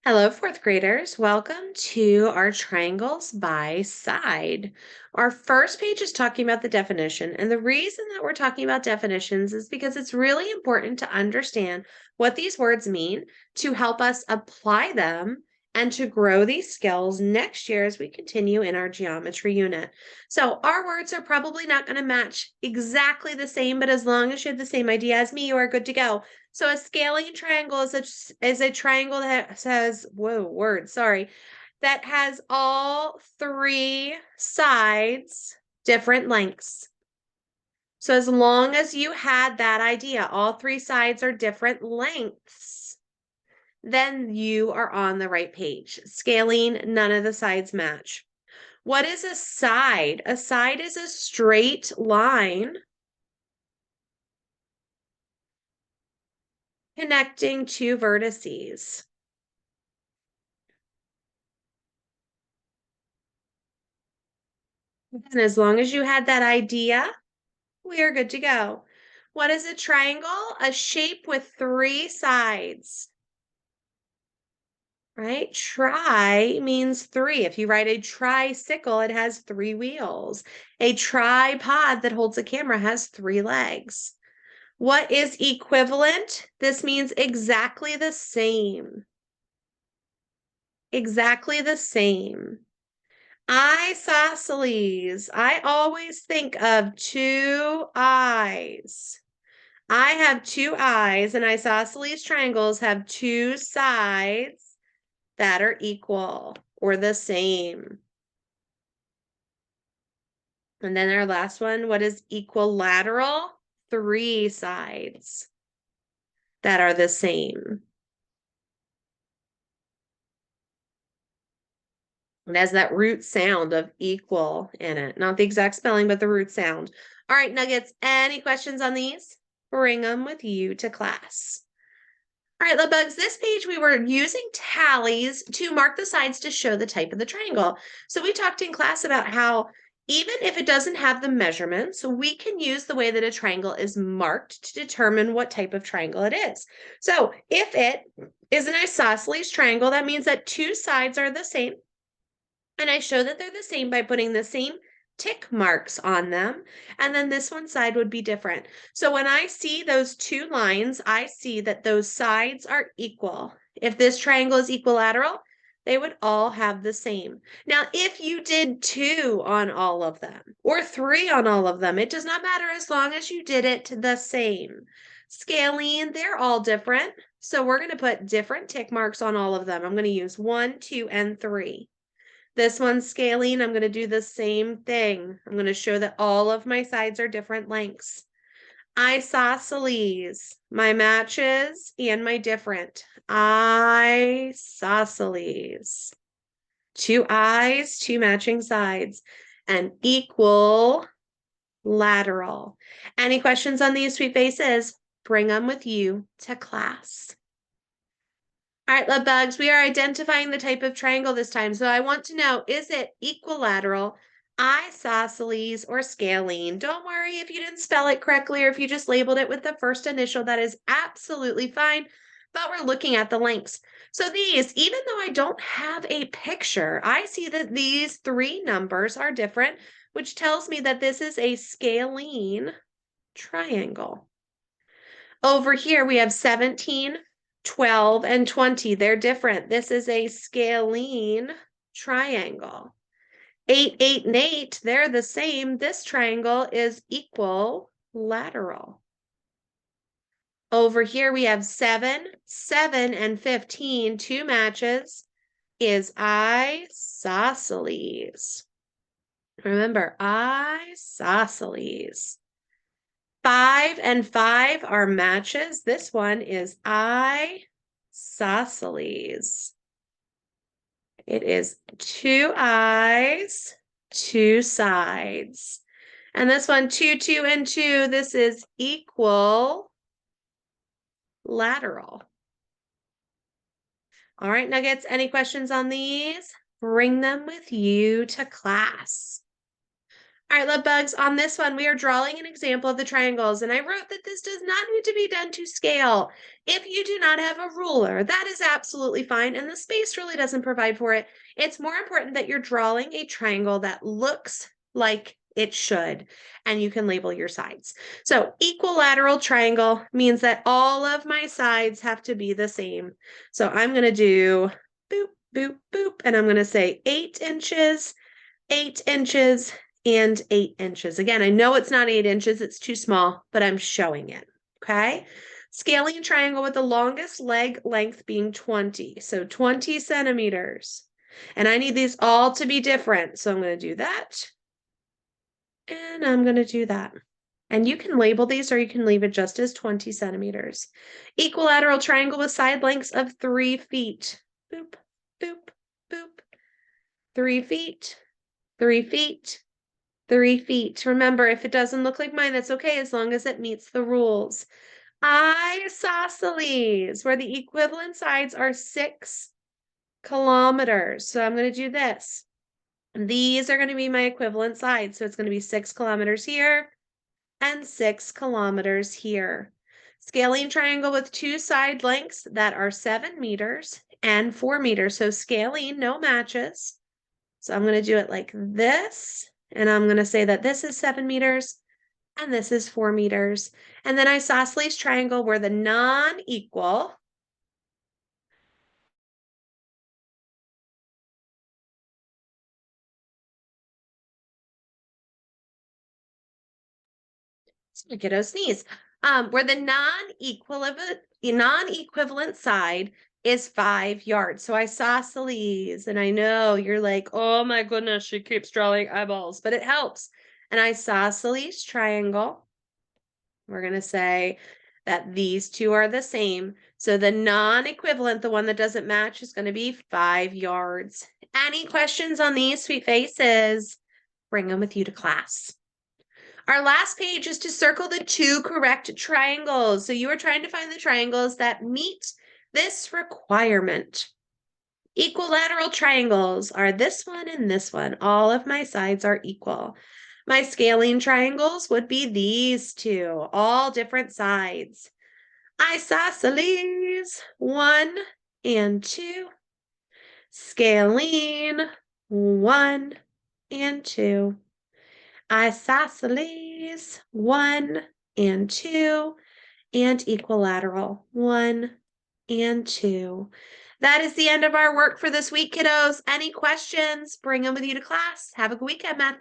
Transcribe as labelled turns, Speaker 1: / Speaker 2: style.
Speaker 1: Hello, fourth graders. Welcome to our triangles by side. Our first page is talking about the definition. And the reason that we're talking about definitions is because it's really important to understand what these words mean to help us apply them and to grow these skills next year as we continue in our geometry unit. So our words are probably not going to match exactly the same, but as long as you have the same idea as me, you are good to go. So a scaling triangle is a triangle that says, that has all three sides different lengths. So as long as you had that idea, all three sides are different lengths, then you are on the right page. Scaling, none of the sides match. What is a side? A side is a straight line connecting two vertices. And as long as you had that idea, we are good to go. What is a triangle? A shape with three sides, right? Tri means three. If you write a tricycle, it has three wheels. A tripod that holds a camera has three legs. What is equivalent? This means exactly the same. Exactly the same. Isosceles. I always think of two eyes. I have two eyes, and isosceles triangles have two sides that are equal or the same. And then our last one, what is equilateral? Three sides that are the same. It has that root sound of equal in it. Not the exact spelling, but the root sound. All right, Nuggets, any questions on these? Bring them with you to class. All right, love bugs, this page we were using tallies to mark the sides to show the type of the triangle. So we talked in class about how even if it doesn't have the measurements, we can use the way that a triangle is marked to determine what type of triangle it is. So if it is an isosceles triangle, that means that two sides are the same. And I show that they're the same by putting the same tick marks on them. And then this one side would be different. So when I see those two lines, I see that those sides are equal. If this triangle is equilateral, they would all have the same. Now, if you did two on all of them or three on all of them, it does not matter as long as you did it the same. Scaling, they're all different. So we're going to put different tick marks on all of them. I'm going to use 1, 2, and 3. This one's scaling. I'm going to do the same thing. I'm going to show that all of my sides are different lengths. Isosceles, my matches and my different. Isosceles. Two eyes, two matching sides, and equal lateral. Any questions on these sweet faces? Bring them with you to class. All right, love bugs, we are identifying the type of triangle this time. So I want to know, is it equilateral, isosceles, or scalene? Don't worry if you didn't spell it correctly or if you just labeled it with the first initial. That is absolutely fine, but we're looking at the lengths. So these, even though I don't have a picture, I see that these three numbers are different, which tells me that this is a scalene triangle. Over here, we have 17, 12, and 20. They're different. This is a scalene triangle. 8, 8, and 8, they're the same. This triangle is equilateral. Over here, we have 7, 7, and 15. Two matches is isosceles. Remember, isosceles. 5 and 5 are matches. This one is isosceles. It is two eyes, two sides. And this one, 2, 2, and 2, this is equal lateral. All right, Nuggets, any questions on these? Bring them with you to class. All right, love bugs, on this one, we are drawing an example of the triangles, and I wrote that this does not need to be done to scale. If you do not have a ruler, that is absolutely fine, and the space really doesn't provide for it. It's more important that you're drawing a triangle that looks like it should, and you can label your sides. So equilateral triangle means that all of my sides have to be the same. So I'm going to do boop, boop, boop, and I'm going to say 8 inches, 8 inches, and 8 inches. Again, I know it's not 8 inches, it's too small, but I'm showing it, okay? Scaling a triangle with the longest leg length being 20, so 20 centimeters. And I need these all to be different, so I'm going to do that, and I'm going to do that. And you can label these or you can leave it just as 20 centimeters. Equilateral triangle with side lengths of 3 feet. Boop, boop, boop. 3 feet, 3 feet, 3 feet. Remember, if it doesn't look like mine, that's okay as long as it meets the rules. Isosceles, where the equivalent sides are 6 kilometers. So I'm going to do this. These are going to be my equivalent sides. So it's going to be 6 kilometers here and 6 kilometers here. Scaling triangle with 2 side lengths that are 7 meters and 4 meters. So scaling, no matches. So I'm going to do it like this. And I'm going to say that this is 7 meters and this is 4 meters. And then isosceles triangle where the non-equal kiddo sneeze. Where the non-equivalent side is 5 yards. So isosceles, and I know you're like, oh my goodness, she keeps drawing eyeballs, but it helps. An isosceles triangle, we're going to say that these two are the same. So the non-equivalent, the one that doesn't match, is going to be 5 yards. Any questions on these sweet faces? Bring them with you to class. Our last page is to circle the 2 correct triangles. So you are trying to find the triangles that meet this requirement. Equilateral triangles are this one and this one. All of my sides are equal. My scaling triangles would be these 2, all different sides. Isosceles, 1 and 2. Scaling, 1 and 2. Isosceles, 1 and 2, and equilateral, 1 and 2. That is the end of our work for this week, kiddos. Any questions? Bring them with you to class. Have a good weekend, Math.